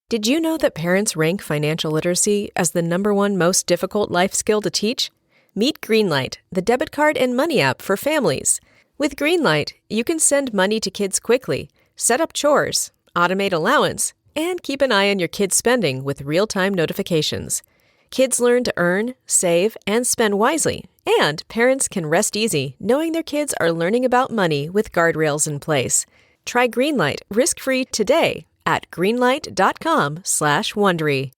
Did you know that parents rank financial literacy as the #1 most difficult life skill to teach? Meet Greenlight, the debit card and money app for families. With Greenlight, you can send money to kids quickly, set up chores, automate allowance, and keep an eye on your kids' spending with real-time notifications. Kids learn to earn, save, and spend wisely, and parents can rest easy knowing their kids are learning about money with guardrails in place. Try Greenlight risk-free today at greenlight.com/Wondery.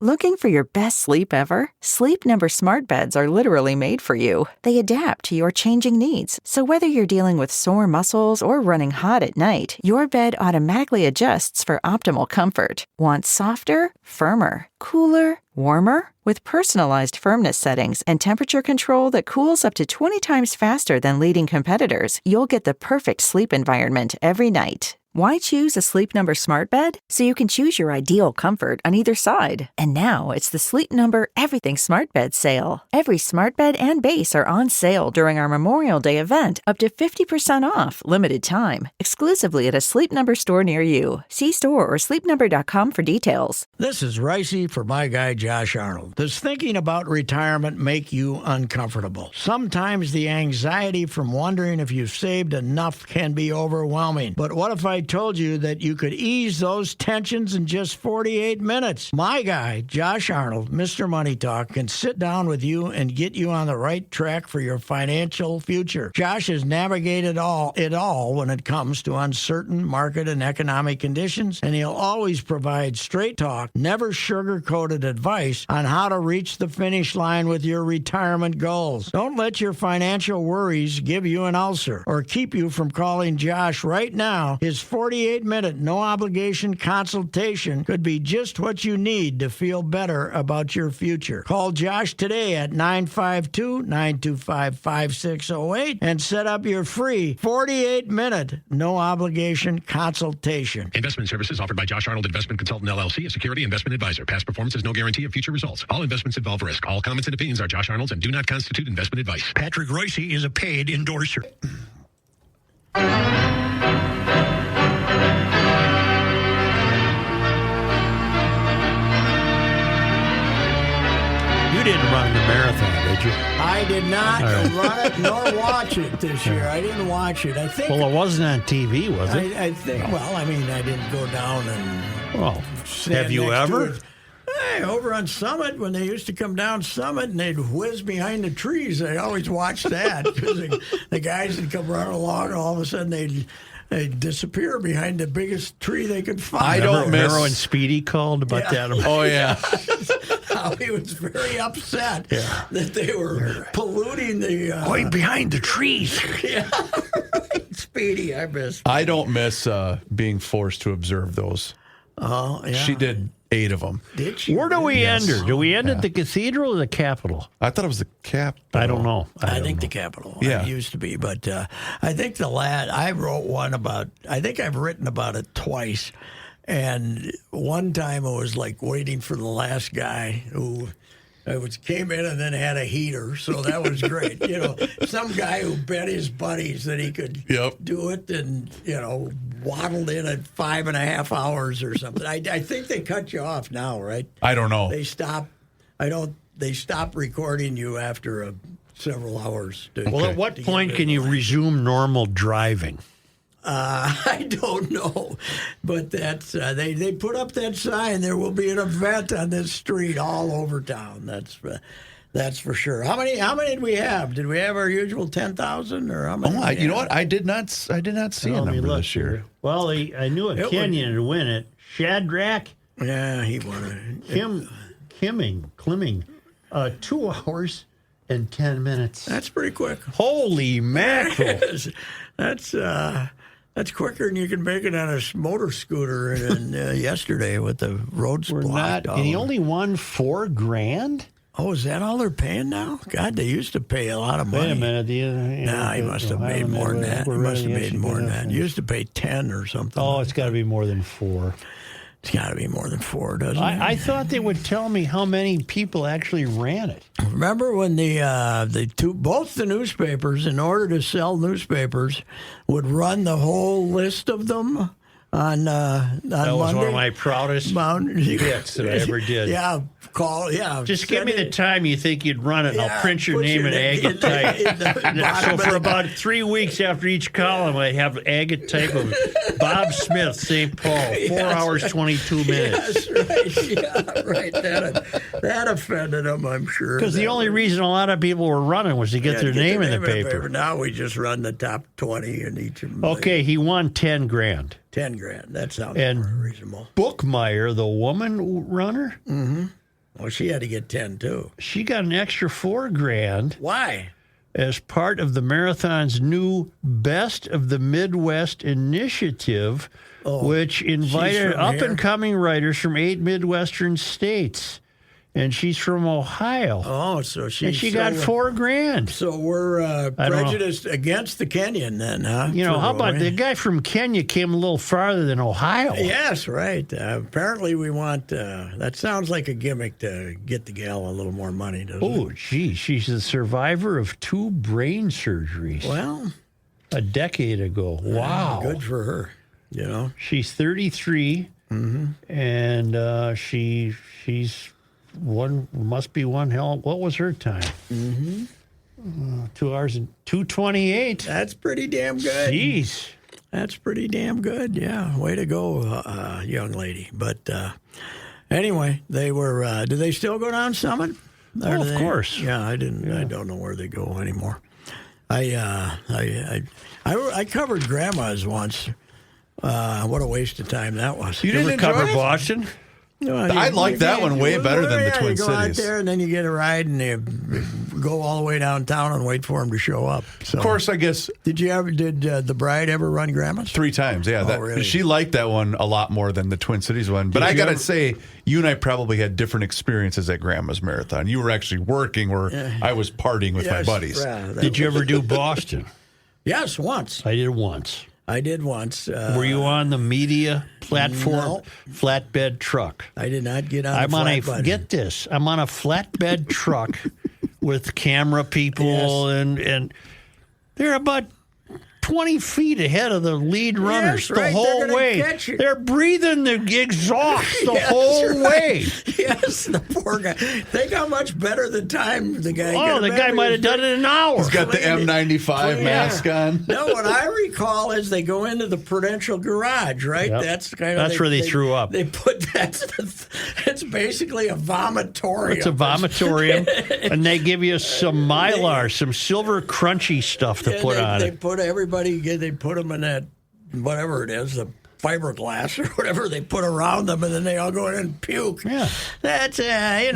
Looking for your best sleep ever? Sleep Number smart beds are literally made for you. They adapt to your changing needs. So whether you're dealing with sore muscles or running hot at night, your bed automatically adjusts for optimal comfort. Want softer, firmer, cooler, warmer? With personalized firmness settings and temperature control that cools up to 20 times faster than leading competitors, you'll get the perfect sleep environment every night. Why choose a Sleep Number smart bed? So you can choose your ideal comfort on either side. And now it's the Sleep Number Everything Smart Bed sale. Every smart bed and base are on sale during our Memorial Day event, up to 50% off, limited time, exclusively at a Sleep Number store near you. See store or sleepnumber.com for details. This is Reusse for my guy Josh Arnold. Does thinking about retirement make you uncomfortable? Sometimes the anxiety from wondering if you've saved enough can be overwhelming. But what if I told you that you could ease those tensions in just 48 minutes? My guy, Josh Arnold, Mr. Money Talk, can sit down with you and get you on the right track for your financial future. Josh has navigated it all when it comes to uncertain market and economic conditions, and he'll always provide straight talk, never sugar-coated advice on how to reach the finish line with your retirement goals. Don't let your financial worries give you an ulcer or keep you from calling Josh right now. His 48-minute, no-obligation consultation could be just what you need to feel better about your future. Call Josh today at 952-925-5608 and set up your free 48-minute, no-obligation consultation. Investment services offered by Josh Arnold Investment Consultant, LLC, a security investment advisor. Past performance is no guarantee of future results. All investments involve risk. All comments and opinions are Josh Arnold's and do not constitute investment advice. Patrick Reusse is a paid endorser. You didn't run the marathon, did you? I did not run it nor watch it this year. I didn't watch it. I think. Well, it wasn't on TV, was it? I think. Well, I mean, I didn't go down and. Well, stand have you next to ever? it. Hey, over on Summit, when they used to come down Summit and they'd whiz behind the trees, I always watched that because the guys would come running along, and all of a sudden they'd disappear behind the biggest tree they could find. I don't remember when Speedy called about that. Oh, yeah. How he was very upset that they were polluting the... Going behind the trees. Yeah, right. Speedy, I miss. I don't miss being forced to observe those. Oh, yeah. She did 8 of them. Did she? Where do we end her? Do we end at the cathedral or the Capitol? I thought it was the Capitol. I don't know. I think the Capitol. Yeah. It used to be. But I think I wrote one about, I think I've written about it twice. And one time it was like waiting for the last guy who came in and then had a heater. So that was great. Some guy who bet his buddies that he could do it and, waddled in at 5.5 hours or something. I think they cut you off now, right? I don't know. They stop recording you after several hours. Well, at what point can you resume normal driving? I don't know, but that's they put up that sign. There will be an event on this street all over town. That's for sure. How many did we have? Did we have our usual 10,000 or how many? You know what? I did not see a number this year. Well, I knew a Kenyan would win it. Shadrach. Yeah, he won it. Klimming, 2 hours and 10 minutes. That's pretty quick. Holy mackerel! That's quicker than you can make it on a motor scooter yesterday with the roads blocked. And he only won $4,000. Oh, is that all they're paying now? God, they used to pay a lot of money. Wait a minute. He must have made more than that. He must have made more than that. He used to pay 10 or something. Oh, it's got to be more than 4. It's got to be more than 4, doesn't it? I thought they would tell me how many people actually ran it. Remember when both the newspapers, in order to sell newspapers, would run the whole list of them on That was Monday. one of my proudest bits that I ever did. Yeah, Just give me the time you think you'd run it, and I'll print your put name your in name agate type. So for about 3 weeks after each column, I have agate type of Bob Smith, St. Paul, 4 hours, 22 minutes. Yes, right. Yeah, right. That offended him, I'm sure. Because the only reason a lot of people were running was to get their name in the paper. Now we just run the top 20 in each of them. Okay, he won 10 grand. 10 grand. That sounds And reasonable. Bookmeyer, the woman runner, Well, she had to get 10 too. she got an extra 4 grand Why? as part of the marathon's new Best of the Midwest initiative, which invited from here? up-and-coming writers from 8 Midwestern states. And she's from Ohio. Oh, so she got 4 grand. So we're I don't know. prejudiced against the Kenyan then, huh? You know, how about the guy from Kenya came a little farther than Ohio? Yes, right. Apparently we want, that sounds like a gimmick to get the gal a little more money, doesn't it? Oh, gee, she's a survivor of 2 brain surgeries Well, a decade ago. Wow. good for her, you know. She's 33, and she's must be one hell. What was her time? 2 hours and 2:28. That's pretty damn good. Jeez. That's pretty damn good. Yeah, way to go, young lady. But anyway, they were. Do they still go down Summit? Oh, of course. Yeah, I didn't. I don't know where they go anymore. I covered Grandma's once. What a waste of time that was. You didn't Cover enjoy it? Boston? I like that one way better than the Twin you go out Cities. there and then you get a ride and you go all the way downtown and wait for him to show up. So, Of course, I guess did the bride ever run Grandma's? 3 times. Yeah, really? She liked that one a lot more than the Twin Cities one. But I got to say, you and I probably had different experiences at Grandma's Marathon. You were actually working where I was partying with my buddies. Did you ever do Boston? Yes, once. I did once. I did once. Were you on the media platform? No. Flatbed truck. I did not get on I'm the on a flat button. get this. I'm on a flatbed truck with camera people and they're about 20 feet ahead of the lead runners right. the whole They're gonna way. catch you. They're breathing the exhaust the whole way. Yes, the poor guy. Think how much better the time the guy. Oh, the guy might have done it in an hour. He's got the M95 mask on. No, what I recall is they go into the Prudential Garage, right? Yep. That's where they threw up. They put it's basically a vomitorium. It's a vomitorium, and they give you some Mylar, some silver crunchy stuff to put on They it. put everybody. They put them in that whatever it is, the fiberglass or whatever they put around them, and then they all go in and puke. Yeah. That's I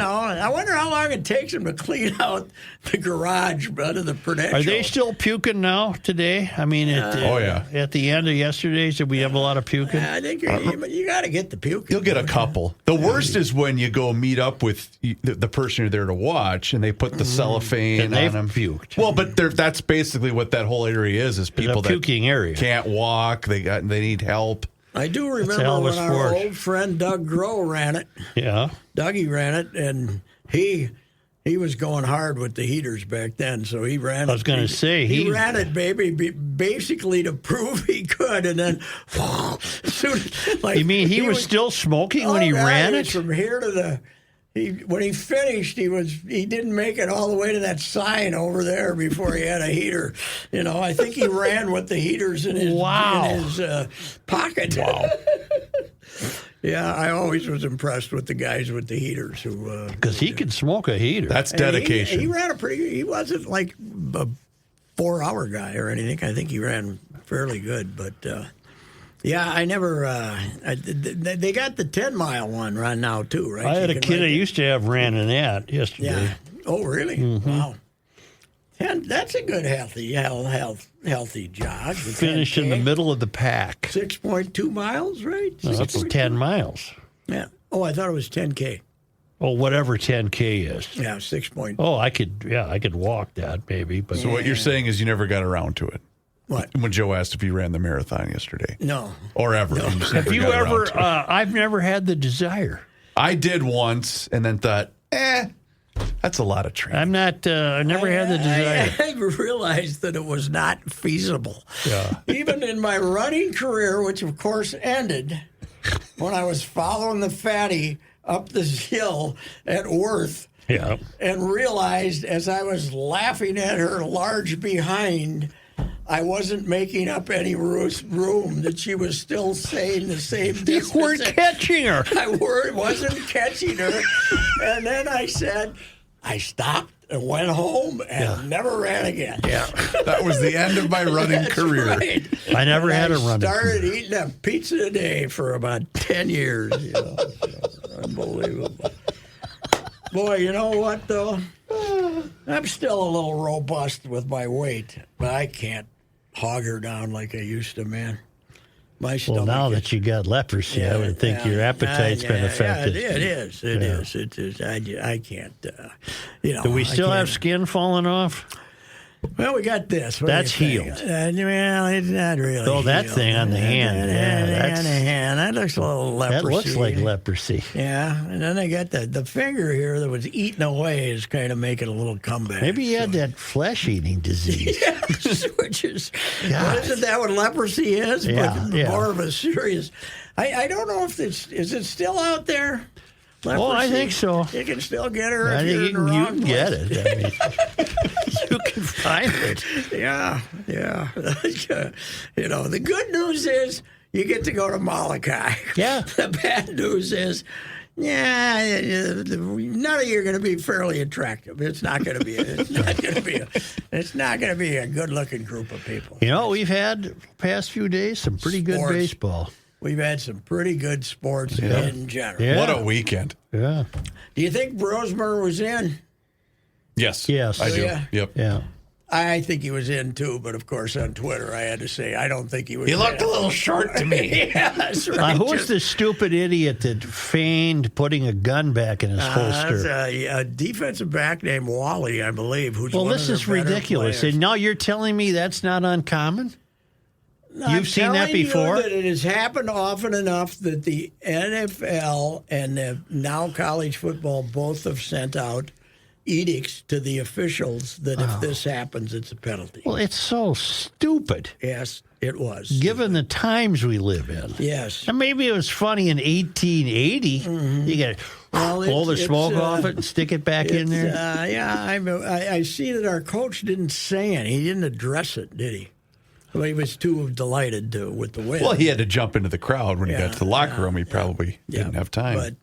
wonder how long it takes them to clean out the garage out of the Prudential. Are they still puking now today? I mean, at the end of yesterday's, did we have a lot of puking? I think you got to get the puke. You'll get a couple. The worst is when you go meet up with the person you're there to watch, and they put the cellophane And they've on them. puked. Well, but that's basically what that whole area is people that puking area. can't walk. They need help. I do hell remember of a when our sport. old friend Doug Groh ran it. Yeah. Dougie ran it, and he was going hard with the heaters back then, so he ran it. I was going to say, he ran it, baby, basically to prove he could, and then you mean he was still smoking when he ran it? From here to the. When he finished, he didn't make it all the way to that sign over there before he had a heater. You know, I think he ran with the heaters in his pocket. Wow. Yeah, I always was impressed with the guys with the heaters who because he could smoke a heater. That's dedication. He ran he wasn't like a 4-hour guy or anything. I think he ran fairly good, but. Yeah, I never. They got the 10-mile one run now too, right? I had a kid I used to have ran in that yesterday. Yeah. Oh, really? Mm-hmm. Wow. 10. That's a good healthy jog. Finished in the middle of the pack. 6.2 miles, right? No, that's 10 miles. Yeah. Oh, I thought it was 10K. Oh, whatever 10K is. Yeah, 6. Oh, I could walk that maybe. But So what you're saying is you never got around to it. What? When Joe asked if he ran the marathon yesterday. No. Or ever. No. Have you ever? I've never had the desire. I did once and then thought, That's a lot of training. I'm not. I never had the desire. I realized that it was not feasible. Yeah. Even in my running career, which of course ended when I was following the fatty up this hill at Worth, Yeah. and realized as I was laughing at her large behind, I wasn't making up any room, that she was still saying the same You distance. weren't catching her. I wasn't catching her. And then I said, I stopped and went home and never ran again. Yeah. That was the end of my running career. Right. I never had a running started career. eating a pizza a day for about 10 years. So, unbelievable. Boy, you know what, though? I'm still a little robust with my weight, but I can't hog her down like I used to, man. My stomach. Well, now that you got leprosy, I would think your appetite's been affected. Yeah, it is. It is. It is. I can't. Do we still have skin falling off? Well, we got this. What That's do you think? healed. Well, it's not really. Oh, that healed. thing on the hand. Yeah, on the hand. That looks a little leprosy. that looks like leprosy. Yeah, and then I got the finger here that was eaten away is kind of making a little comeback. Maybe you had that flesh-eating disease. Yes, which is, God. isn't that what leprosy is? Yeah, But yeah. more of a serious. I don't know if is it still out there? Leprosy? Oh, I think so. You can still get her. I if think you're in the you wrong can get place. it. I mean, you can find it. Yeah. The good news is you get to go to Molokai. Yeah. The bad news is, none of you are going to be fairly attractive. It's not going to be. It's not going to be a good-looking group of people. You know, we've had the past few days some pretty good Sports. baseball. We've had some pretty good sports in general. Yeah. What a weekend. Yeah. Do you think Brosmer was in? Yes. Yes. I do. Yeah. Yep. Yeah. I think he was in too, but of course on Twitter I had to say I don't think he was. He looked in. a little short to me. Yeah, that's right. Who was the stupid idiot that feigned putting a gun back in his holster? That's a defensive back named Wally, I believe. Who's Well, one this of is their better ridiculous. players. And now you're telling me that's not uncommon? I'm You've seen that telling you before? that it has happened often enough that the NFL and now college football both have sent out edicts to the officials that if this happens, it's a penalty. Well, it's so stupid, Yes, it was. given the times we live in. Yes. And maybe it was funny in 1880. You got to blow the it's, smoke off it and stick it back in there. I see that our coach didn't say it. He didn't address it, did he? Well, he was too delighted with the win. Well, he had to jump into the crowd when he got to the locker room. He probably didn't have time. But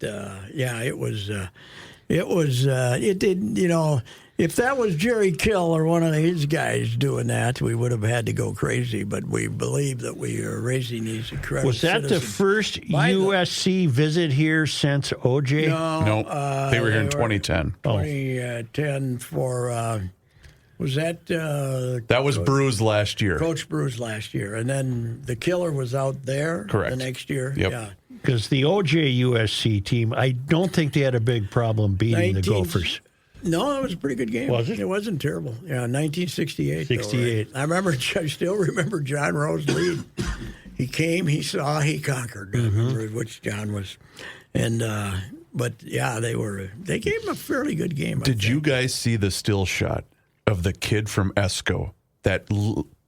it didn't. If that was Jerry Kill or one of his guys doing that, we would have had to go crazy. But we believe that we are raising these incredible. Was that the citizens. first By the- USC visit here since OJ? no, they were here in 2010. 2010 for. Was that That was Bruce last year. Coach Bruce last year, and then the killer was out there Correct. the next year. Yep. Yeah. Because the OJ USC team, I don't think they had a big problem beating the 19 Gophers. No, it was a pretty good game. Was it? It wasn't terrible. Yeah, 1968. 68. I still remember John Rowe's lead. He came, he saw, he conquered. I remember which John was, and but yeah, they gave him a fairly good game. Did you guys see the still shot of the kid from Esco that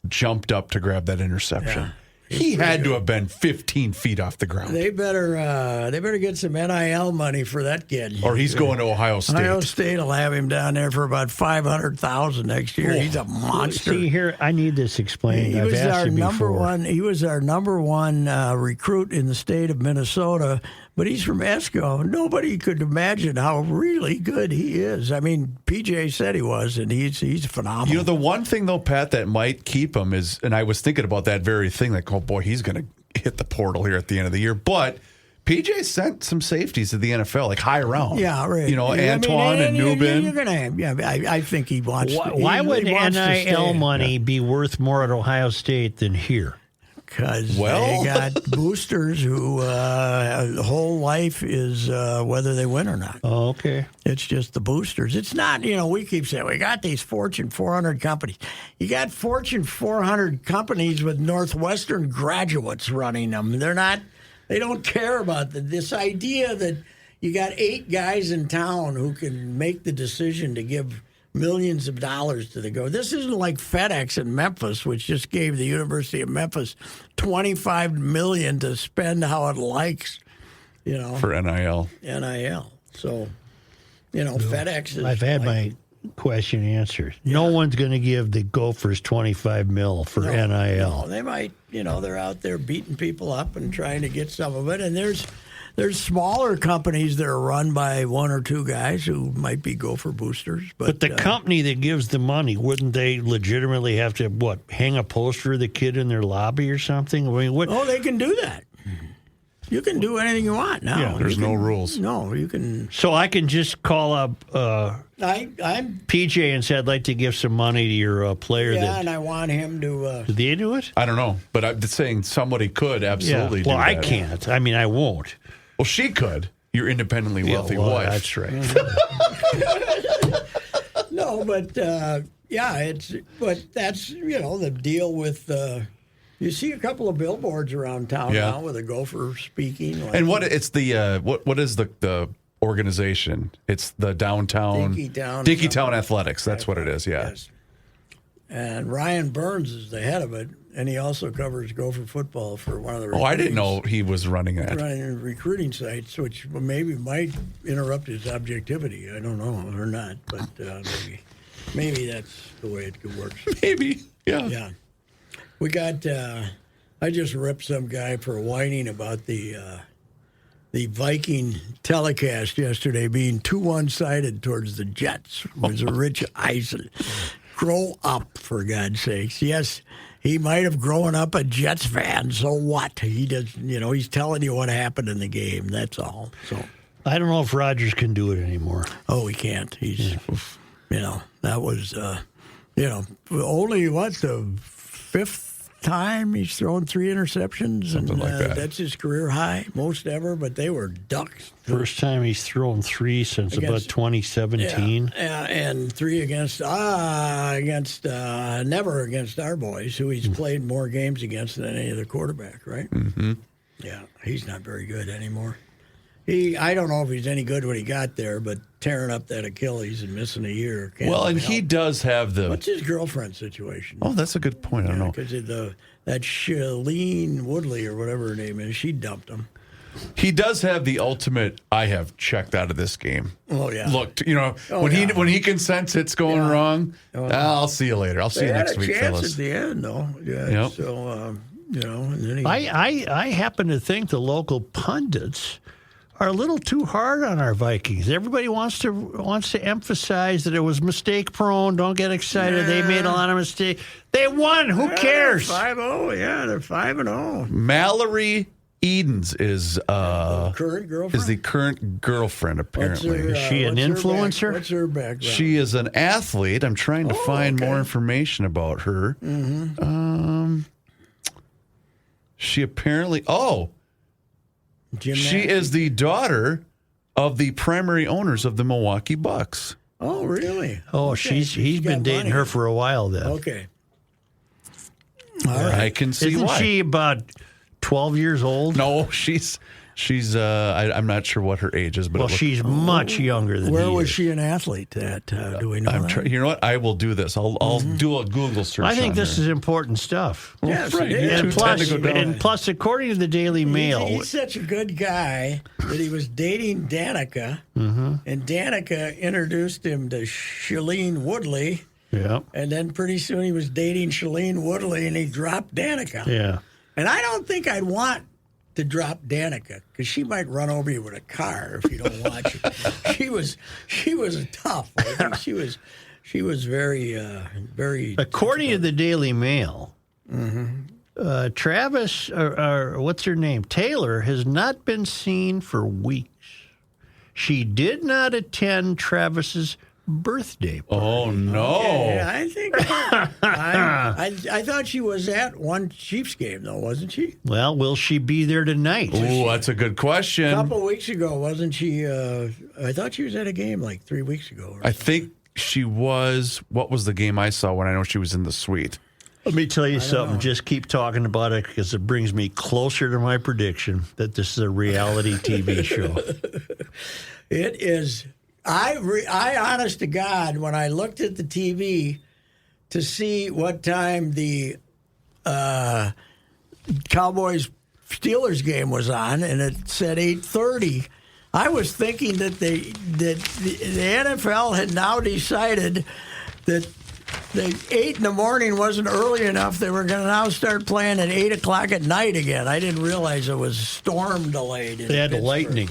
jumped up to grab that interception? Yeah. He had to have been 15 feet off the ground. They better get some NIL money for that kid. Or he's going to Ohio State. Ohio State will have him down there for about $500,000 next year. He's a monster. See here, I need this explained. He I've was asked our you number before. one. He was our number one recruit in the state of Minnesota, but he's from Esco. Nobody could imagine how really good he is. I mean, PJ said he was, and he's phenomenal. You know, the one thing, though, Pat, that might keep him is, and I was thinking about that very thing, like, oh, boy, he's going to hit the portal here at the end of the year. But PJ sent some safeties to the NFL, like high round. Yeah, right. You know, Yeah, Antoine and Newbin. You're gonna have, I think he wants. Why would NIL money be worth more at Ohio State than here? Because Well- they got boosters who whole life is whether they win or not. Oh, okay. It's just the boosters. It's not, we keep saying we got these Fortune 400 companies. You got Fortune 400 companies with Northwestern graduates running them. They don't care about this idea that, you got 8 guys in town who can make the decision to give millions of dollars to the Gophers. This isn't like FedEx in Memphis, which just gave the University of Memphis $25 million to spend how it likes, for NIL. So, FedEx is. I've had my question answered. Yeah. No one's going to give the Gophers $25 million for NIL. No, they might. They're out there beating people up and trying to get some of it. And there's smaller companies that are run by 1 or 2 guys who might be Gopher boosters. But the company that gives the money, wouldn't they legitimately have to, hang a poster of the kid in their lobby or something? I mean, Oh, they can do that. You can do anything you want now. Yeah, there's no rules. No, you can. So I can just call up I'm PJ and say, I'd like to give some money to your player. Yeah, and I want him to. Do they do it? I don't know, but I'm just saying somebody could absolutely do that. Well, I can't. I mean, I won't. Well, she could. Your independently wealthy wife. That's right. No, but that's the deal with. You see a couple of billboards around town now with a Gopher speaking. And what it's the what is the organization? It's the Dinkytown Athletics. That's what it is. Yeah. Yes. And Ryan Burns is the head of it, and he also covers Gopher football for one of the. I didn't know he was running that. Running recruiting sites, which maybe might interrupt his objectivity. I don't know, or not, but maybe that's the way it works. Maybe, yeah. Yeah. We got. I just ripped some guy for whining about the Viking telecast yesterday being too one-sided towards the Jets. It was Rich Eisen. Grow up, for God's sakes. Yes, he might have grown up a Jets fan. So what? He does. He's telling you what happened in the game. That's all. So I don't know if Rodgers can do it anymore. Oh, he can't. He's. That was. Only the 5th time he's thrown 3 interceptions. Something like that. That's his career high, most ever, but they were ducks. First time he's thrown 3 since about 2017. Yeah, and 3 against never against our boys, who he's played more games against than any other quarterback, right? Mm-hmm. Yeah, he's not very good anymore. I don't know if he's any good when he got there, but tearing up that Achilles and missing a year. He does have the. What's his girlfriend situation? Oh, that's a good point. I don't know. Because that Shailene Woodley or whatever her name is, she dumped him. He does have the ultimate. I have checked out of this game. Oh yeah. Look, when he can sense it's going wrong, I'll see you later. I'll see you next week, fellas. At the end, though. Yeah. Yep. So and then I happen to think the local pundits are a little too hard on our Vikings. Everybody wants to emphasize that it was mistake prone. Don't get excited. Yeah. They made a lot of mistakes. They won. Who cares? 5-0. Yeah, they're 5-0. Mallory Edens is the current girlfriend. Is the current girlfriend apparently. Is she an influencer? What's her background? She is an athlete. I'm trying to find more information about her. Mm-hmm. She apparently Gymnastics. She is the daughter of the primary owners of the Milwaukee Bucks. Oh, really? Oh, okay. He's been dating her for a while then. Okay. All right. I can see Isn't why. she about 12 years old? No, she's I'm not sure what her age is, but she's much younger than Where was she an athlete at? Do we know that? You know what? I will do this. I'll do a Google search. I think this is important stuff. Yes, right. And plus, according to the Daily Mail, he's such a good guy that he was dating Danica, and Danica introduced him to Shailene Woodley. Yeah. And then pretty soon he was dating Shailene Woodley, and he dropped Danica. Yeah. And I don't think I'd want to drop Danica because she might run over you with a car if you don't watch it. She was tough. I think she was very very. According to the Daily Mail, Travis or what's her name, Taylor, has not been seen for weeks. She did not attend Travis's birthday party. Oh no! Okay, I think I thought she was at one Chiefs game though, wasn't she? Well, will she be there tonight? Oh, that's a good question. A couple weeks ago, wasn't she? I thought she was at a game like 3 weeks ago. I think she was. What was the game I saw when I know she was in the suite? Let me tell you something. Just keep talking about it because it brings me closer to my prediction that this is a reality TV show. It is. I honest to God, when I looked at the TV to see what time the Cowboys-Steelers game was on, and it said 8:30, I was thinking that the NFL had now decided that the 8 in the morning wasn't early enough. They were going to now start playing at 8 o'clock at night again. I didn't realize it was storm delayed. They had lightning.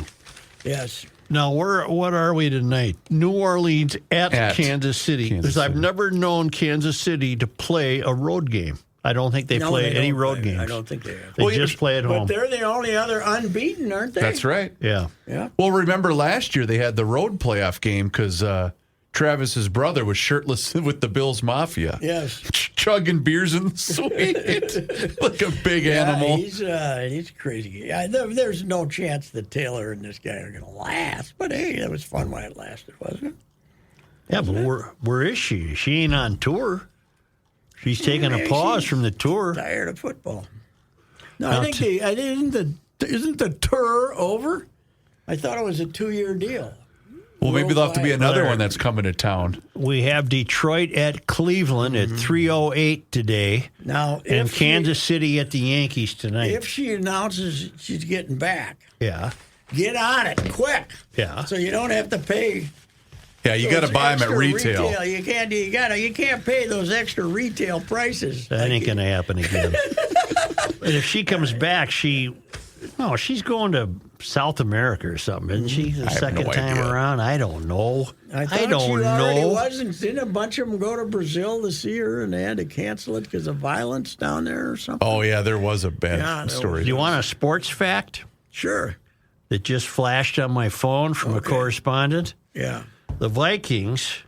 Yes. Now, what are we tonight? New Orleans at Kansas City. Because I've never known Kansas City to play a road game. I don't think they play any road games. I don't think they have. They just play at home. But they're the only other unbeaten, aren't they? That's right. Yeah. Well, remember last year they had the road playoff game because Travis's brother was shirtless with the Bills Mafia. Yes. Chugging beers in the suite like a big animal. He's crazy. Yeah, there's no chance that Taylor and this guy are going to last. But, hey, that was fun while it lasted, wasn't it? Yeah, but where is she? She ain't on tour. She's taking a pause from the tour. Tired of football. No, I think isn't the tour over? I thought it was a 2-year deal. Well, maybe there'll have to be another one that's coming to town. We have Detroit at Cleveland at 3:08 today. Now, and Kansas City at the Yankees tonight. If she announces she's getting back, get on it quick. Yeah. So you don't have to pay. Yeah, you got to buy them at retail. You can't pay those extra retail prices. That ain't going to happen again. But if she comes back, she's going to South America or something, isn't she? The second time around, I don't know. I don't know. Already wasn't. Didn't a bunch of them go to Brazil to see her, and they had to cancel it because of violence down there or something? Oh yeah, there was a bad story. Do you want a sports fact? Sure. That just flashed on my phone from a correspondent. Yeah. The Vikings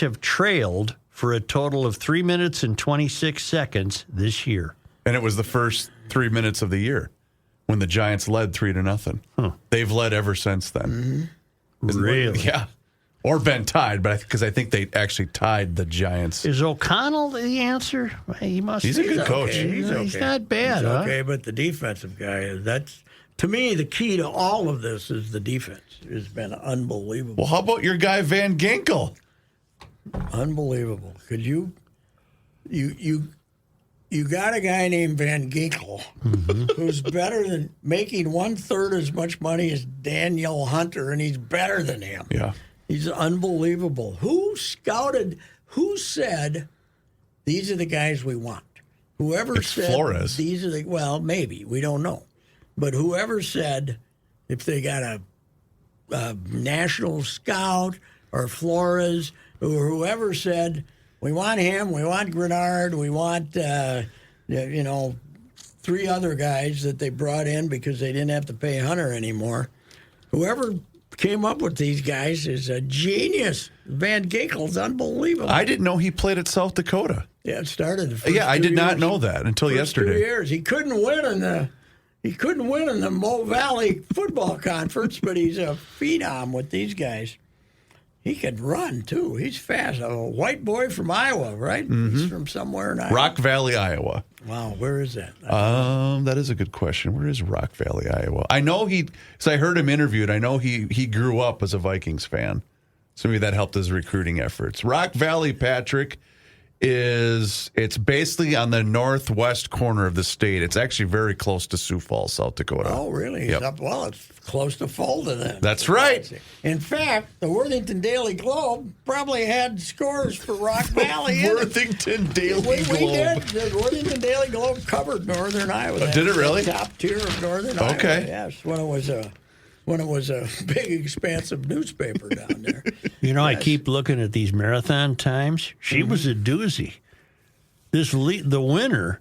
have trailed for a total of 3 minutes and 26 seconds this year. And it was the first 3 minutes of the year when the Giants led 3-0. Huh. They've led ever since then. Mm-hmm. Really? Yeah. Or been tied, but because I think they actually tied the Giants. Is O'Connell the answer? He must. He's a good coach. Okay. He's not bad. He's huh? okay, but the defensive guy, that's, to me, the key to all of this is the defense. It's been unbelievable. Well, how about your guy Van Ginkel? Unbelievable. Could you got a guy named Van Ginkel who's better than making 1/3 as much money as Daniel Hunter, and he's better than him. Yeah. He's unbelievable. Who said these are the guys we want? Whoever said Flores. These are well, maybe. We don't know. But whoever said if they got a national scout or Flores or whoever said we want him, we want Grenard, we want 3 other guys that they brought in because they didn't have to pay Hunter anymore. Whoever came up with these guys is a genius. Van Ginkel's unbelievable. I didn't know he played at South Dakota. Yeah, it started the first I did 2 not years. know that until First yesterday. 2 years. He couldn't win in the Mo Valley Football Conference, but he's a phenom with these guys. He can run, too. He's fast. A white boy from Iowa, right? Mm-hmm. He's from somewhere in Iowa. Rock Valley, Iowa. Wow, where is that? That is a good question. Where is Rock Valley, Iowa? I know because I heard him interviewed. I know he grew up as a Vikings fan. So maybe that helped his recruiting efforts. Rock Valley, Patrick, it's basically on the northwest corner of the state. It's actually very close to Sioux Falls, South Dakota. Oh, really? Yep. It's close to Fulda then. That's right. In fact, the Worthington Daily Globe probably had scores for Rock Valley. Worthington Daily Globe. We did. The Worthington Daily Globe covered Northern Iowa. Did it really? Top tier of Northern Iowa. Okay. Yes, when it was a big, expansive newspaper down there. I keep looking at these marathon times. She was a doozy. The winner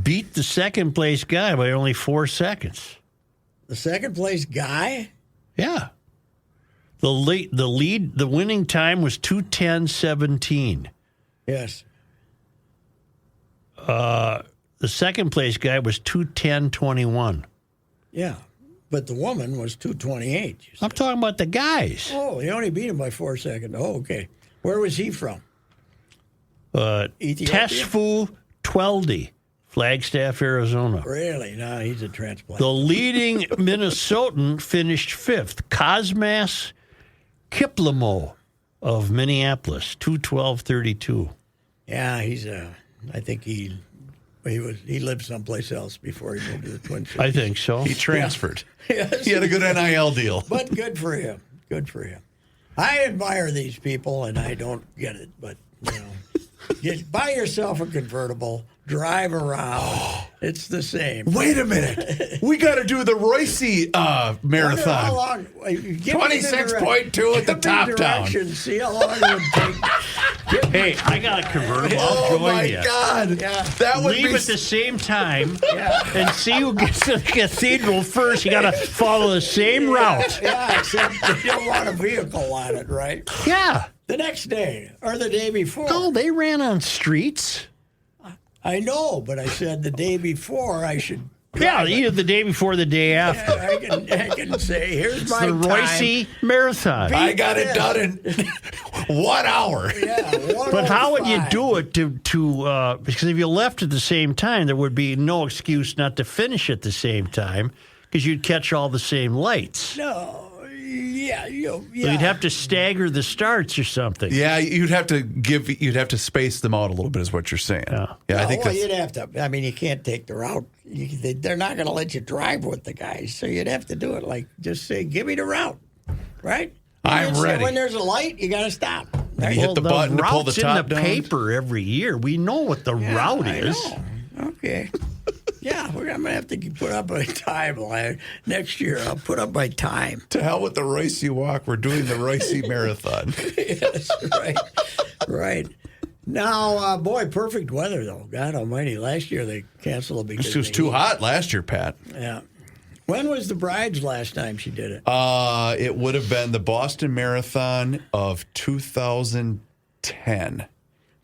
beat the second place guy by only 4 seconds. The second place guy? Yeah. The winning time was 2:10:17. Yes. The second place guy was 2:10:21. Yeah. But the woman was 2:28. I'm talking about the guys. Oh, he only beat him by 4 seconds. Oh, okay. Where was he from? Tesfu Tweldy, Flagstaff, Arizona. Really? No, he's a transplant. The leading Minnesotan finished 5th. Cosmas Kiplimo of Minneapolis, 2:12:32. Yeah, I think he lived someplace else before he moved to the Twin Cities. I think so. He transferred. Yes. He had a good NIL deal. But good for him. Good for him. I admire these people, and I don't get it, but, buy yourself a convertible, drive around. It's the same. Wait a minute. We got to do the Reusse marathon. How long? 26.2 at the top down. See how long it would take. Hey, I got a convertible. I'll Oh, join my you. God. Yeah. That would Leave be at the same time and see who gets to the cathedral first. You got to follow the same route. Yeah, except you don't want a vehicle on it, right? Yeah. The next day or the day before. No, they ran on streets. I know, but I said the day before I should. Yeah, either the day before or the day after. I can say, here's my The time. Reusse Marathon. I got it done in 1 hour. Yeah, But how would you 1:05. do it because if you left at the same time, there would be no excuse not to finish at the same time because you'd catch all the same lights. No, yeah, So you'd have to stagger the starts or something. Yeah, you'd have to space them out a little bit, is what you're saying. Yeah. I think that's. you'd have to. I mean, you can't take the route. They're not going to let you drive with the guys, so you'd have to do it like just say, "Give me the route," right? I'm So ready. When there's a light, you got to stop. Right? You hit the button to pull the route's top in the down. paper every year. We know what the route I is. know. Okay. Yeah, I'm going to have to put up a timeline. Next year, I'll put up my time. To hell with the Reusse walk. We're doing the Reusse marathon. Yes, right. Right. Now, boy, perfect weather, though. God almighty. Last year, they canceled it because It was of the too heat. hot last year, Pat. Yeah. When was the bride's last time she did it? It would have been the Boston Marathon of 2010.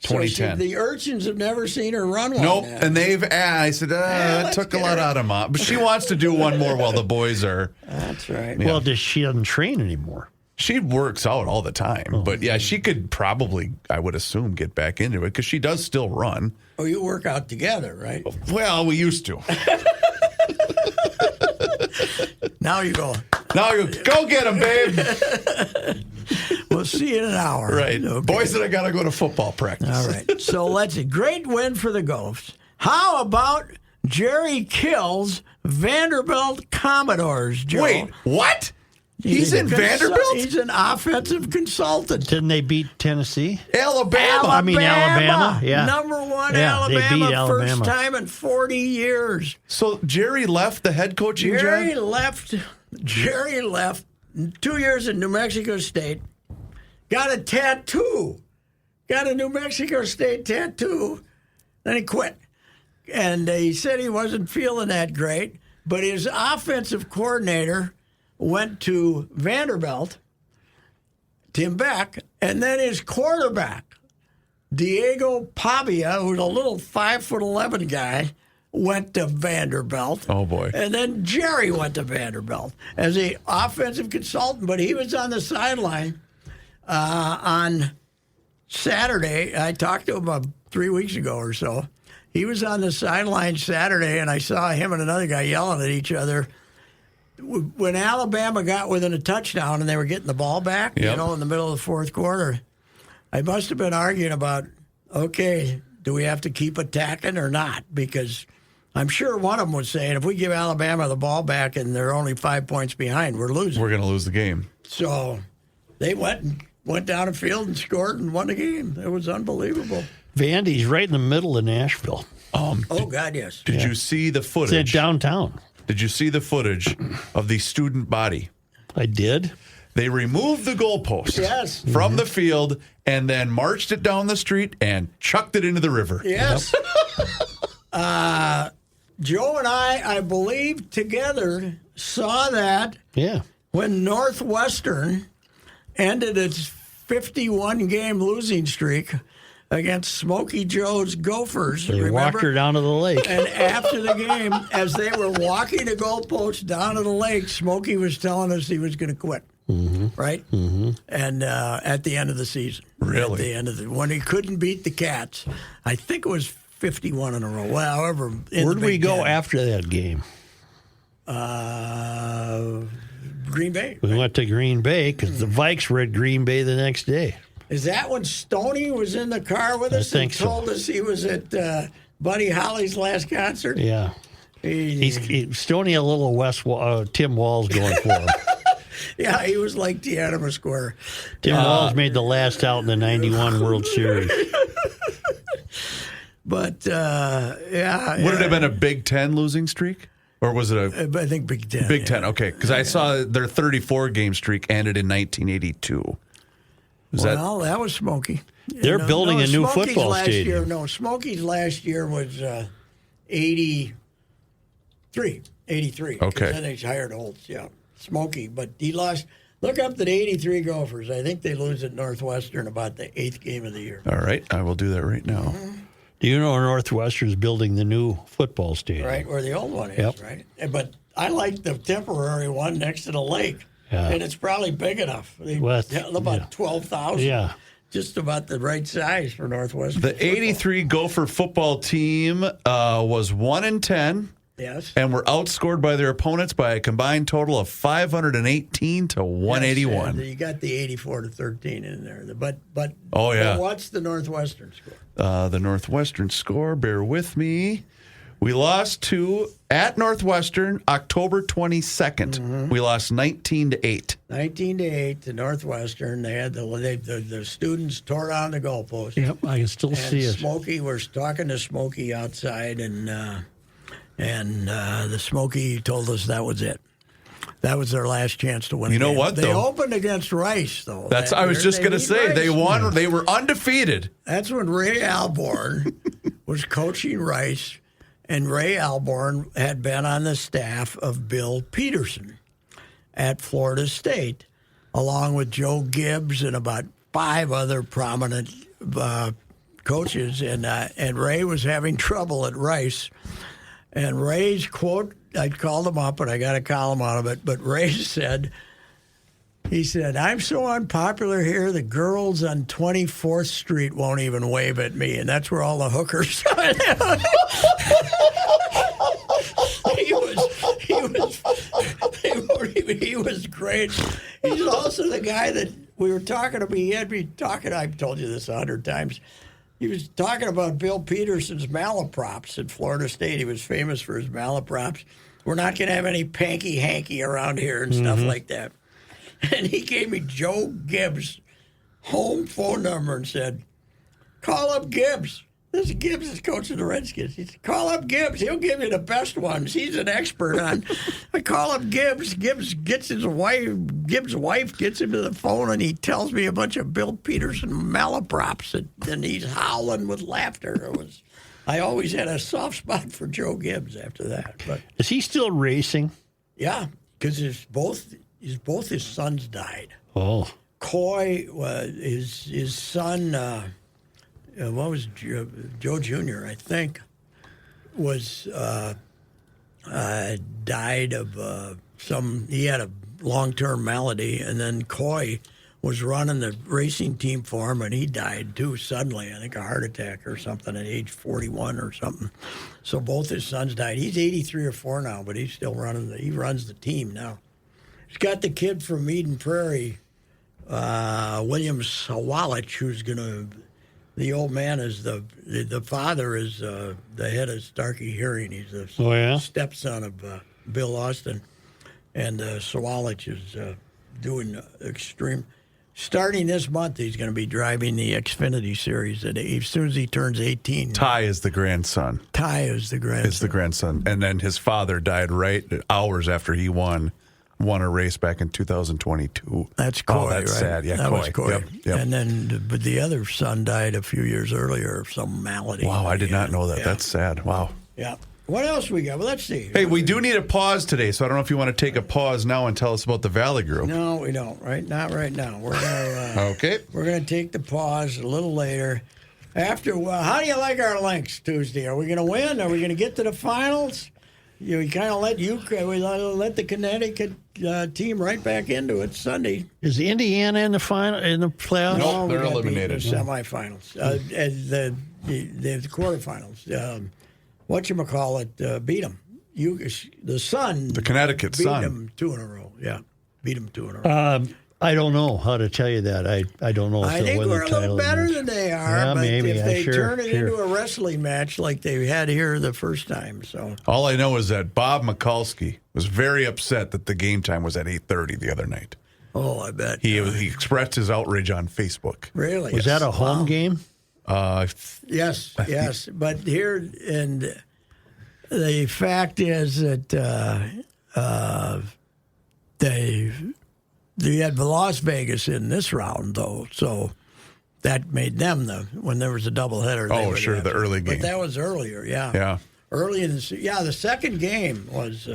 2010. The urchins have never seen her run one. Nope. yet. And I said, that let's took a get lot her. out of Mom. But she wants to do one more while the boys are. That's right. Well, she doesn't train anymore. She works out all the time. But yeah, she could probably, I would assume, get back into it because she does still run. Oh, you work out together, right? Well, we used to. Now you go. Now you go get him, babe. We'll see you in an hour. Right. Okay. Boys that I got to go to football practice. All right. So let's see. Great win for the Gophers. How about Jerry Kill's Vanderbilt Commodores, Joe? Wait, what? He's in Vanderbilt? He's an offensive consultant. Didn't they beat Tennessee? Alabama. I mean, Alabama, yeah. Number one, Yeah, they Alabama, beat Alabama. first time in 40 years. So Jerry left the head coaching Jerry job? left 2 years in New Mexico State, got a tattoo, got a New Mexico State tattoo, then he quit. And he said he wasn't feeling that great, but his offensive coordinator went to Vanderbilt, Tim Beck, and then his quarterback, Diego Pavia, who's a little 5'11" guy, went to Vanderbilt. Oh, boy. And then Jerry went to Vanderbilt as a offensive consultant, but he was on the sideline on Saturday. I talked to him about 3 weeks ago or so. He was on the sideline Saturday, and I saw him and another guy yelling at each other. When Alabama got within a touchdown and they were getting the ball back, Yep. in the middle of the fourth quarter, I must have been arguing about, okay, do we have to keep attacking or not? Because I'm sure one of them was saying, if we give Alabama the ball back and they're only 5 points behind, we're losing. We're going to lose the game. So they went down the field and scored and won the game. It was unbelievable. Vandy's right in the middle of Nashville. Oh, God, yes. Did you see the It's footage? downtown. Did you see the footage of the student body? I did. They removed the goalpost Yes. from the field and then marched it down the street and chucked it into the river. Yes. Joe and I believe, together saw that Yeah. when Northwestern ended its 51-game losing streak against Smokey Joe's Gophers. They remember? walked her down to the lake. And after the game, as they were walking the goalpost down to the lake, Smokey was telling us he was going to quit. right? Mm-hmm. And at the end of the season. Really? At the end of when he couldn't beat the Cats. I think it was 51 in a row. Well, however, where did we go after that game? Green Bay. We went to Green Bay because the Vikes were at Green Bay the next day. Is that when Stoney was in the car with us and told us he was at Buddy Holly's last concert? Yeah. Stoney a little Tim Walls going for him. Yeah, he was like Tiananmen Square. Tim Walls made the last out in the 91 World Series. But, yeah. Would it have been a Big Ten losing streak? Or was it I think Big Ten. Big Ten, okay. Because I saw their 34-game streak ended in 1982. That was Smokey. They're building a new football stadium. Smokey's last year was 83. Okay. Then they hired Holtz, yeah. Smokey, but he lost. Look up the 83 Gophers. I think they lose at Northwestern about the 8th game of the year. All right, I will do that right now. Mm-hmm. Do you know Northwestern's building the new football stadium? Right, where the old one is, right? But I like the temporary one next to the lake. Yeah. And it's probably big enough. About 12,000. Yeah. Just about the right size for Northwestern. The 83 Gopher football team was 1-10. Yes. And were outscored by their opponents by a combined total of 518 to 181. Yes, you got the 84-13 in there. But oh, yeah. But what's the Northwestern score? The Northwestern score, bear with me. We lost at Northwestern October 22nd. Mm-hmm. We lost 19-8. 19-8 to Northwestern. They had the students tore down the goalpost. Yep, I can still see it. Smokey, we're talking to Smokey outside, and the Smokey told us that was it. That was their last chance to win. You know what, though? They opened against Reusse, though. I was just going to say, they won. They were undefeated. That's when Ray Alborn was coaching Reusse, and Ray Alborn had been on the staff of Bill Peterson at Florida State, along with Joe Gibbs and about 5 other prominent coaches. And Ray was having trouble at Reusse. And Ray's quote, I called him up, and I got a column out of it, but Ray said, I'm so unpopular here, the girls on 24th Street won't even wave at me, and that's where all the hookers are. He was great. He's also the guy that we were talking to. I've told you this 100 times. He was talking about Bill Peterson's malaprops at Florida State. He was famous for his malaprops. We're not going to have any panky-hanky around here and stuff like that. And he gave me Joe Gibbs' home phone number and said, call up Gibbs. This is Gibbs is coaching the Redskins. He said, call up Gibbs. He'll give you the best ones. He's an expert on. I call up Gibbs. Gibbs gets his wife. Gibbs' wife gets him to the phone, and he tells me a bunch of Bill Peterson malaprops, and he's howling with laughter. I always had a soft spot for Joe Gibbs after that. But is he still racing? Yeah, because both his sons died. Oh, Coy, his son. What was Joe Jr., I think, was died of he had a long-term malady, and then Coy was running the racing team for him, and he died too suddenly. I think a heart attack or something at age 41 or something. So both his sons died. He's 83 or 4 now, but he's still he runs the team now. He's got the kid from Eden Prairie, William Sawalich, who's going to. The old man is the father is the head of Starkey Hearing. He's the stepson of Bill Austin, and Sawalich is doing extreme. Starting this month, he's going to be driving the Xfinity Series as soon as he turns 18. Ty is the grandson. Is the grandson. And then his father died right hours after he won a race back in 2022. That's Coy, oh, that's right? sad. Yeah, that Coy. Was Coy. Yep. And then, but the other son died a few years earlier of some malady. Wow, I did not know that. Yeah. That's sad. Wow. Yeah. What else we got? Well, let's see. Hey, we do need a pause today, so I don't know if you want to take a pause now and tell us about the Valley Group. No, we don't. Not right now. We're gonna okay. We're gonna take the pause a little later. After, how do you like our Lynx Tuesday? Are we gonna win? Are we gonna get to the finals? we kind of let the Connecticut team right back into it Sunday. Is Indiana in the playoffs? Nope, they're we got eliminated. The semifinals, and the quarterfinals. Whatchamacallit beat them. The Sun. The Connecticut beat Sun. them 2 in a row. Yeah, beat them 2 in a row. I don't know how to tell you that. I don't know if I think we're a little better than they are. Yeah, but maybe. if they Sure, turn it sure. into a wrestling match like they had here the first time, so All I know is that Bob Mikulski was very upset that the game time was at 8:30 the other night. I bet He expressed his outrage on Facebook. really Was that a home game? Yes. But here, and the fact is that they had Las Vegas in this round, though, so that made them when there was a doubleheader. Oh, sure, the early game. But that was earlier, yeah. Yeah. Early in the second game was.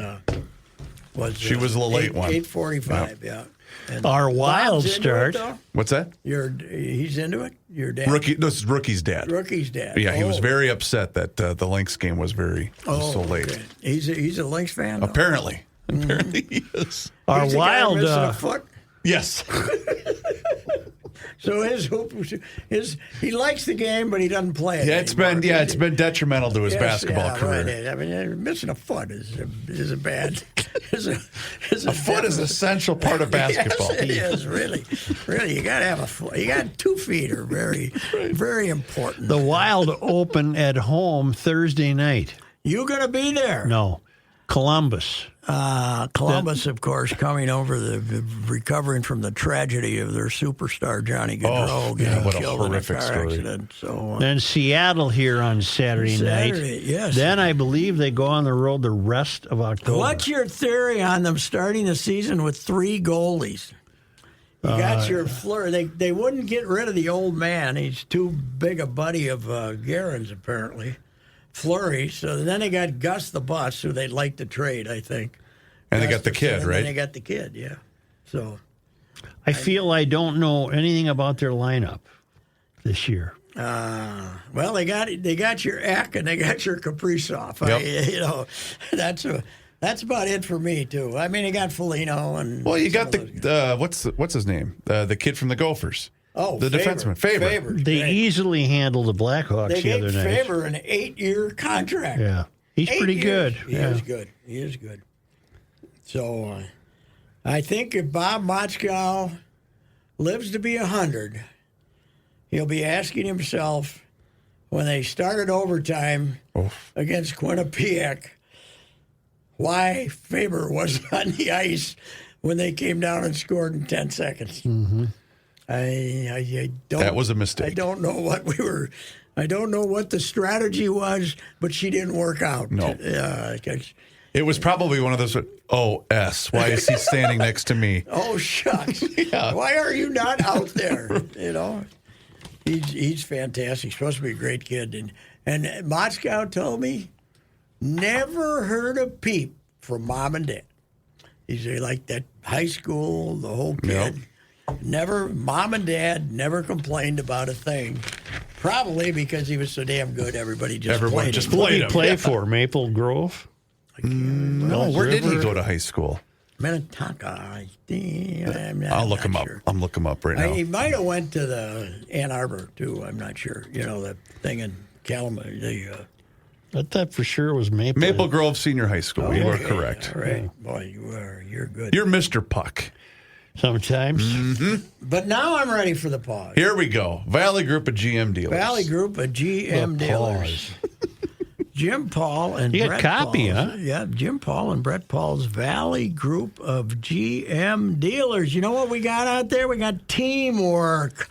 She was a late one. 8:45, yeah. And Our wild Bob's into start. it, though? What's that? He's into it. Your dad. This is Rookie's dad. Rookie's dad. Yeah, he was very upset that the Lynx game was so late. Okay. He's a Lynx fan. Though? Apparently he is. Our He's the guy wild. missing a foot. Yes. So he likes the game, but he doesn't play it. Yeah, it's been detrimental to his basketball career. Right. I mean, missing a foot is a bad. A foot is an essential part of basketball. Yes, it is really. You got to have a foot. You got 2 feet are very, very important. The Wild open at home Thursday night. You gonna be there? No, Columbus. Columbus, of course, coming over recovering from the tragedy of their superstar Johnny Gaudreau getting what a killed in a horrific car story. accident. So Then Seattle here on Saturday night. yes. Then I believe they go on the road the rest of October. What's your theory on them starting the season with 3 goalies? You got your Fleury. They wouldn't get rid of the old man. He's too big a buddy of Guerin's, apparently. Fleury. So then they got Gus the Bus, who they'd like to trade, I think. And they got the kid, And right? then they got the kid, yeah. So I feel I don't know anything about their lineup this year. well, they got your Eck and they got your Kaprizov. Yep. That's about it for me too. I mean, they got Foligno and Well, you got the what's his name? The kid from the Gophers. Oh, the defenseman, Faber. They easily handled the Blackhawks They the other gave night. Faber an 8-year contract. Yeah, he's 8 pretty years. good. He is good. He is good. So I think if Bob Motzkow lives to be 100, he'll be asking himself when they started overtime against Quinnipiac why Faber wasn't on the ice when they came down and scored in 10 seconds. Mm-hmm. I don't. That was a mistake. I don't know what I don't know what the strategy was, but she didn't work out. No. It was probably one of those, why is he standing next to me? Oh, shucks. Yeah. Why are you not out there? He's fantastic. He's supposed to be a great kid. And Motzkow told me, never heard a peep from mom and dad. He's like that high school, the whole kid. Yep. Mom and dad never complained about a thing. Probably because he was so damn good, everybody just played him. Who did he play for? Maple Grove? No, where did he go to high school? Minnetonka. I'll look him up. Sure. I'm looking him up right now. He might have went to the Ann Arbor, too. I'm not sure. The thing in Calumet. I thought for sure it was Maple. Maple Grove Senior High School. You are correct. All right. Boy, you're good. You're Mr. Puck. Sometimes. Mm-hmm. But now I'm ready for the pause. Here we go. Valley Group of GM dealers. Valley Group of GM dealers. Jim Paul and you Brett got copy, Paul's, huh? Yeah, Jim Paul and Brett Paul's Valley Group of GM dealers. You know what we got out there? We got teamwork.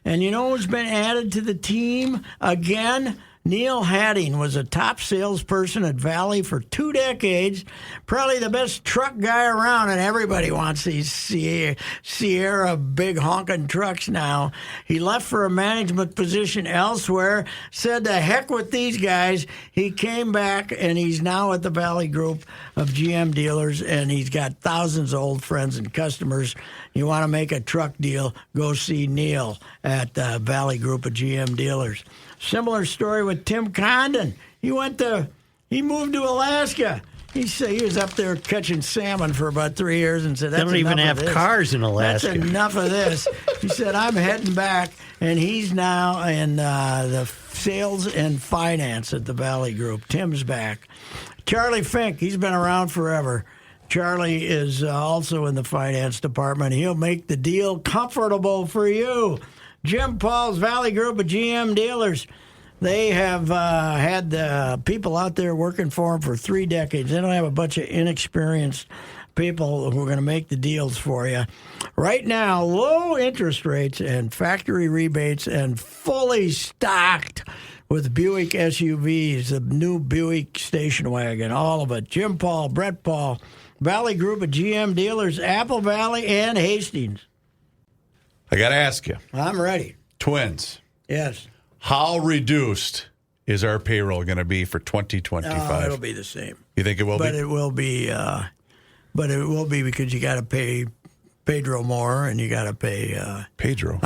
And you know who's been added to the team again? Neil Hadding was a top salesperson at Valley for 2 decades, probably the best truck guy around, and everybody wants these Sierra big honking trucks now. He left for a management position elsewhere, said to heck with these guys. He came back, and he's now at the Valley Group of GM dealers, and he's got thousands of old friends and customers. You want to make a truck deal, go see Neil at the Valley Group of GM dealers. Similar story with Tim Condon. He moved to Alaska. He said he was up there catching salmon for about 3 years and said, "That's They don't even enough have of this. cars in Alaska. That's enough of this." He said, "I'm heading back," and he's now in the sales and finance at the Valley Group. Tim's back. Charlie Fink, he's been around forever. Charlie is also in the finance department. He'll make the deal comfortable for you. Jim Paul's Valley Group of GM dealers. They have had people out there working for them for 3 decades. They don't have a bunch of inexperienced people who are going to make the deals for you. Right now, low interest rates and factory rebates and fully stocked with Buick SUVs, the new Buick station wagon, all of it. Jim Paul, Brett Paul, Valley Group of GM dealers, Apple Valley and Hastings. I got to ask you. I'm ready. Twins. Yes. How reduced is our payroll going to be for 2025? It'll be the same. You think it will But be? it will be. But it will be because you got to pay Pedro more, and you got to pay. Pedro.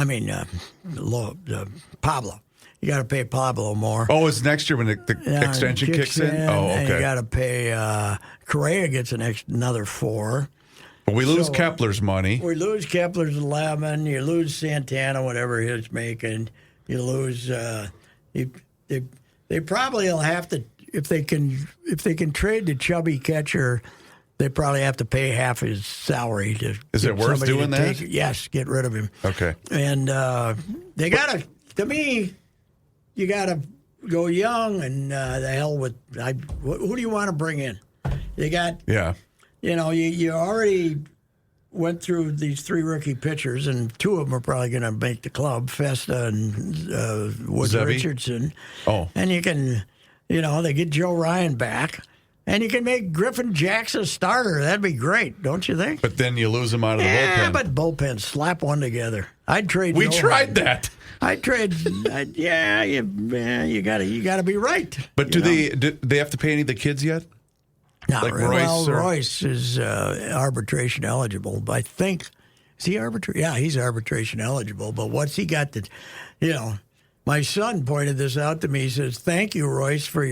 Pablo. You got to pay Pablo more. Oh, it's next year when the extension kicks in? Oh, okay. And you got to pay. Correa gets another 4. But we lose Kepler's money. We lose Kepler's 11. You lose Santana, whatever he's making. You lose. They probably will have to if they can trade the chubby catcher. They probably have to pay half his salary to. Is it worth doing that? Yes, get rid of him. Okay. And they gotta. To me, you gotta go young and the hell with. Who do you want to bring in? You got. Yeah. You know, you already went through these 3 rookie pitchers, and 2 of them are probably going to make the club, Festa and Woods Zebby? Richardson. Oh. And you can, they get Joe Ryan back, and you can make Griffin Jackson a starter. That'd be great, don't you think? But then you lose him out of the Yeah, bullpen. but bullpen, slap one together. I'd trade. We Joe tried Ryan. that. I'd trade. You gotta be right. But do they have to pay any of the kids yet? Not like really. Reusse or- Reusse is arbitration eligible. But I think, is he arbitration? Yeah, he's arbitration eligible. But what's he got to, my son pointed this out to me. He says, "Thank you, Reusse, for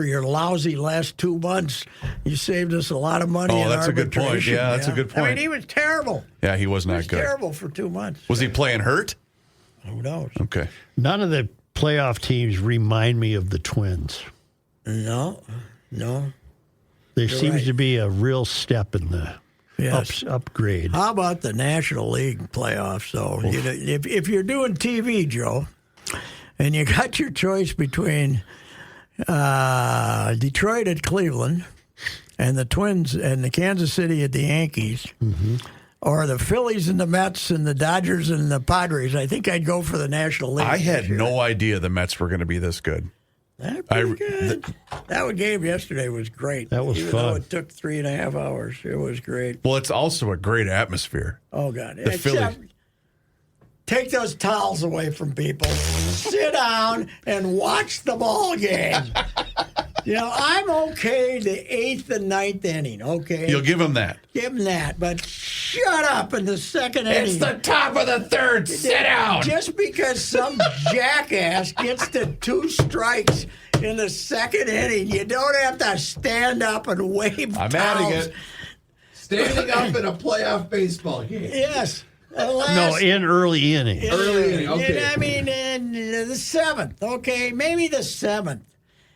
your lousy last 2 months. You saved us a lot of money in that's a good point. arbitration." Yeah, that's a good point. I mean, he was terrible. Yeah, he was not good. Terrible for 2 months. Was he playing hurt? Who knows? Okay. None of the playoff teams remind me of the Twins. No. There seems to be a real step in the upgrade. How about the National League playoffs? So, if you're doing TV, Joe, and you got your choice between Detroit at Cleveland and the Twins and the Kansas City at the Yankees, or the Phillies and the Mets and the Dodgers and the Padres, I think I'd go for the National League. I had no idea the Mets were going to be this good. They're pretty good. That game yesterday was great. That was Even fun. though it took 3.5 hours. It was great. Well, it's also a great atmosphere. Oh, God. The Phillies. Take those towels away from people. Sit down and watch the ball game. I'm okay the 8th and 9th inning, okay? You'll give him that. Give them that, but shut up in the 2nd inning. It's the top of the 3rd. Sit down. Just because some jackass gets to 2 strikes in the 2nd inning, you don't have to stand up and wave I'm towels. adding it. Standing up in a playoff baseball game. Yes. No, in early inning. Early inning, okay. I mean, in the 7th, okay? Maybe the 7th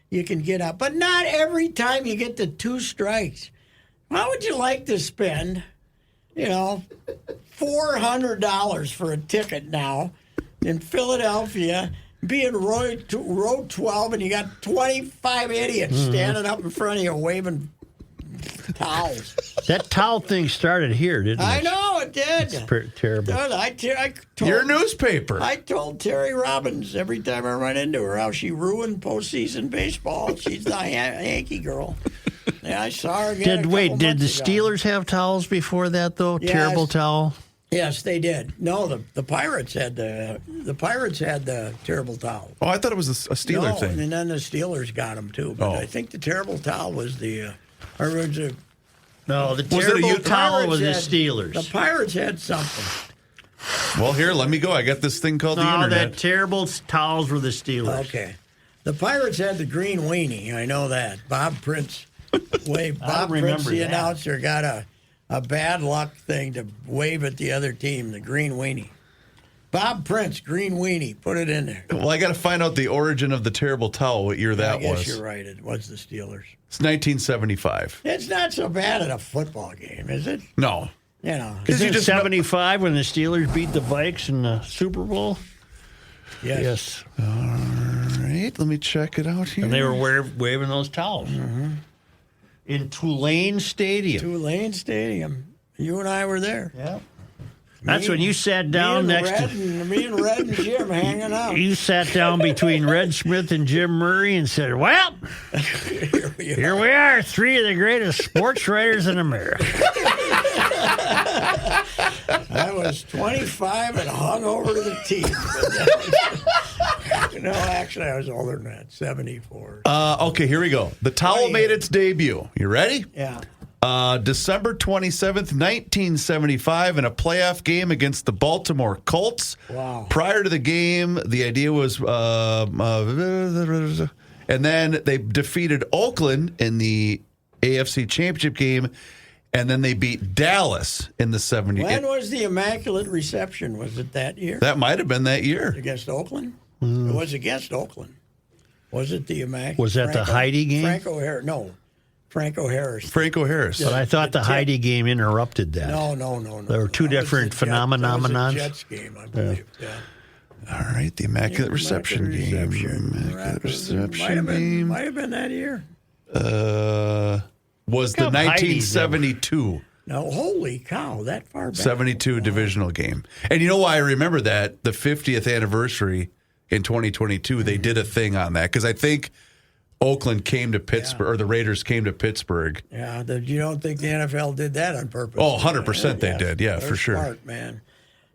you can get up. But not every time you get to 2 strikes. How would you like to spend, $400 for a ticket now in Philadelphia, be in row 12, and you got 25 idiots standing up in front of you waving towels? That towel thing started here, didn't it? I know it did. It's terrible. I told Your newspaper. I told Terry Robbins every time I run into her how she ruined postseason baseball. She's the Yankee girl. Yeah, I saw her again. Did the Steelers? Steelers have towels before that though? Yes. Terrible towel. Yes, they did. No, the Pirates had the terrible towel. Oh, I thought it was a Steeler thing. And then the Steelers got them too. But I think the terrible towel was the. No, the Was it a terrible youth- towel was the Pirates had- Steelers. The Pirates had something. Well, here, let me go. I got this thing called the No, internet. that terrible towels were the Steelers. Okay. The Pirates had the green weenie. I know that. Bob Prince Bob Prince, the announcer, got a bad luck thing to wave at the other team, the green weenie. Bob Prince, green weenie, put it in there. Well, I got to find out the origin of the terrible towel, what year that was. I guess you're right. It was the Steelers. It's 1975. It's not so bad at a football game, is it? No. You know. Is it 75 when the Steelers beat the Vikes in the Super Bowl? Yes. All right, let me check it out here. And they were waving those towels. Mm-hmm. In Tulane Stadium. Tulane Stadium. You and I were there. Yeah. That's when you sat down next to... Me and Red and Jim hanging out. You sat down between Red Smith and Jim Murray and said, well, here we are, three of the greatest sports writers in America. I was 25 and hung over to the teeth. No, actually, I was older than that, 74. Okay, here we go. The towel made its debut. You ready? Yeah. December 27th, 1975, in a playoff game against the Baltimore Colts. Wow. Prior to the game, the idea was... and then they defeated Oakland in the AFC Championship game, and then they beat Dallas in the 70s. When was the Immaculate Reception? Was it that year? That might have been that year. Against Oakland? It was against Oakland. Was it the Immaculate? Was that the Heidi game? Franco Harris. No. Franco Harris. Franco Harris. But I thought the Heidi game interrupted that. No. There were two different phenomenons. That was the Jets game, I believe. Yeah. All right, the Immaculate Reception game. Immaculate Reception game. Might have been that year. Was the 1972. No, holy cow, that far back. 72 divisional game. And you know why I remember that? The 50th anniversary in 2022, they did a thing on that. Because I think Oakland came to Pittsburgh, or the Raiders came to Pittsburgh. Yeah, you don't think the NFL did that on purpose? Oh, 100% they did. Yeah, for sure. Smart, man.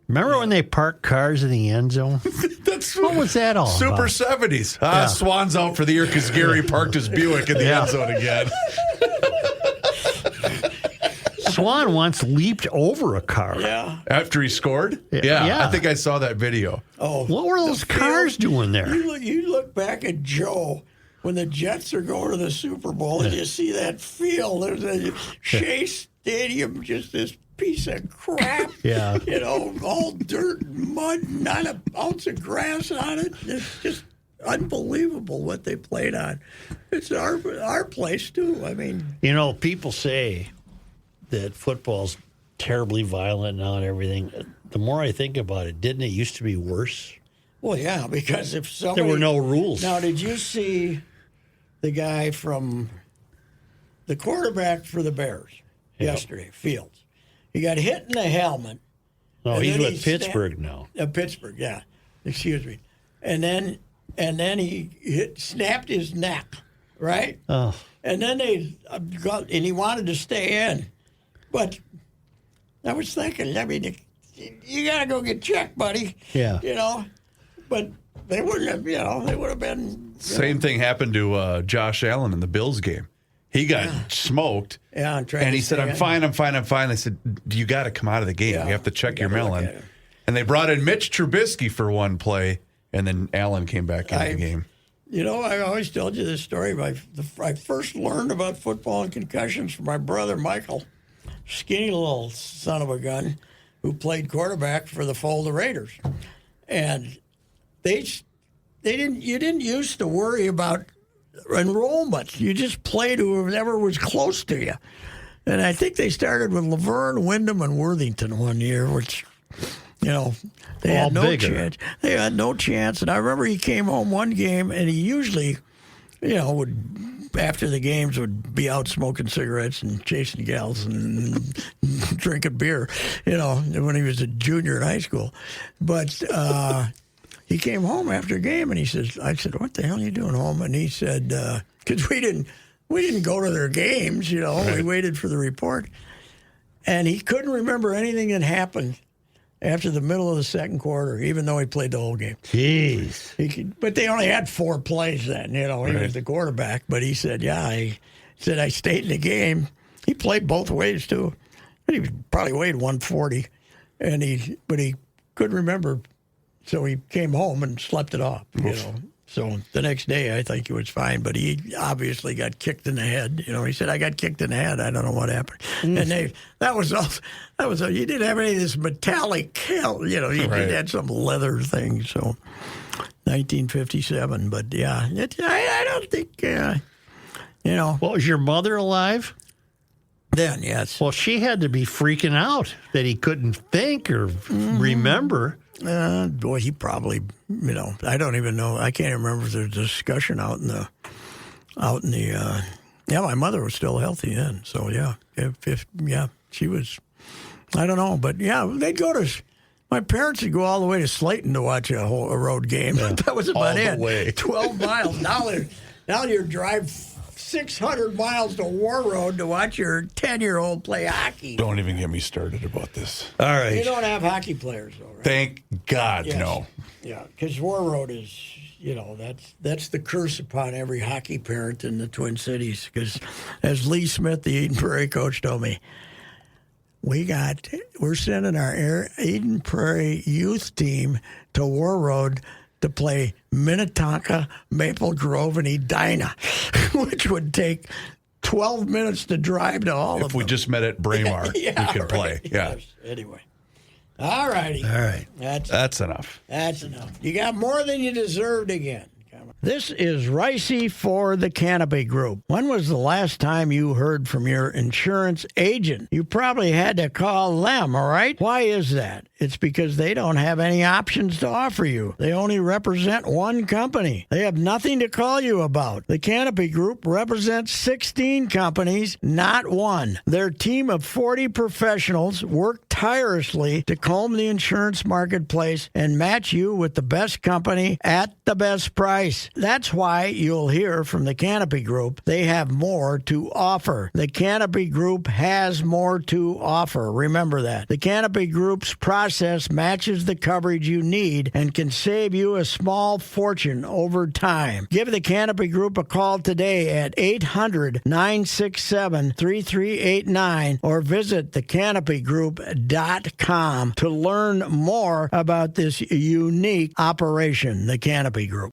Remember when they parked cars in the end zone? What was that all Super about? 70s. Swan's out for the year because Gary parked his Buick in the end zone again. Swan once leaped over a car. Yeah. After he scored? Yeah. I think I saw that video. Oh, what were those cars doing there? You look back at Joe when the Jets are going to the Super Bowl and you see that field. There's a Shea Stadium, just this piece of crap. Yeah. You know, all dirt and mud, not an ounce of grass on it. It's just unbelievable what they played on. It's our place, too. I mean, you know, people say that football's terribly violent now and everything. The more I think about it, didn't it used to be worse? Well, yeah, because if somebody... There were no rules. Now, did you see the guy from the quarterback for the Bears yesterday, Fields? He got hit in the helmet. No, he's with Pittsburgh now. Pittsburgh, yeah. Excuse me. And then he snapped his neck, right? Oh. And then he wanted to stay in. But I was thinking, I mean, you got to go get checked, buddy. Yeah. You know, but they wouldn't have, they would have been. Same thing happened to Josh Allen in the Bills game. He got smoked. Yeah, and he said, I'm fine. They said, you got to come out of the game. You have to check your melon. And they brought in Mitch Trubisky for one play, and then Allen came back in the game. You know, I always told you this story. I first learned about football and concussions from my brother, Michael, skinny little son of a gun, who played quarterback for the Folda Raiders. And you didn't used to worry about enrollment. You just played whoever was close to you. And I think they started with Laverne, Wyndham, and Worthington one year, which, they had no chance. They had no chance. And I remember he came home one game, and he usually, would, after the games, would be out smoking cigarettes and chasing gals and drinking beer, when he was a junior in high school. But he came home after a game, and I said, what the hell are you doing home? And he said, because we didn't go to their games, we waited for the report. And he couldn't remember anything that happened after the middle of the second quarter, even though he played the whole game. Jeez. But they only had 4 plays then, He was the quarterback. But he said, I stayed in the game. He played both ways, too. He probably weighed 140. But he couldn't remember. So he came home and slept it off, So the next day, I think he was fine, but he obviously got kicked in the head. He said, I got kicked in the head. I don't know what happened. And that was all. He didn't have any of this metallic hell. He had some leather thing. So 1957. But yeah, I don't think, Well, was your mother alive? Then, yes. Well, she had to be freaking out that he couldn't think or remember. Boy, he probably, I don't even know. I can't remember if there's a discussion out in the, my mother was still healthy then. So, yeah, she was, I don't know. But, yeah, they'd go to, my parents would go all the way to Slayton to watch a road game. Yeah. That was about it. All the way. 12 miles. Now you drive 600 miles to War Road to watch your 10-year-old play hockey. Don't even get me started about this. All right. You don't have hockey players, though, right? Thank God, yes. no. Yeah, because War Road is, that's the curse upon every hockey parent in the Twin Cities. Because as Lee Smith, the Eden Prairie coach, told me, we're sending our Eden Prairie youth team to War Road to play Minnetonka, Maple Grove, and Edina, which would take 12 minutes to drive to all of them. If we just met at Braemar, we could play. Yeah. Yes. Anyway. All righty. All right. That's enough. That's enough. You got more than you deserved again. This is Reusse for the Canopy Group. When was the last time you heard from your insurance agent? You probably had to call them, all right? Why is that? It's because they don't have any options to offer you. They only represent one company. They have nothing to call you about. The Canopy Group represents 16 companies, not one. Their team of 40 professionals work tirelessly to comb the insurance marketplace and match you with the best company at the best price. That's why you'll hear from the Canopy Group. They have more to offer. The Canopy Group has more to offer. Remember that. The Canopy Group's process matches the coverage you need and can save you a small fortune over time. Give the Canopy Group a call today at 800-967-3389 or visit thecanopygroup.com to learn more about this unique operation, the Canopy Group.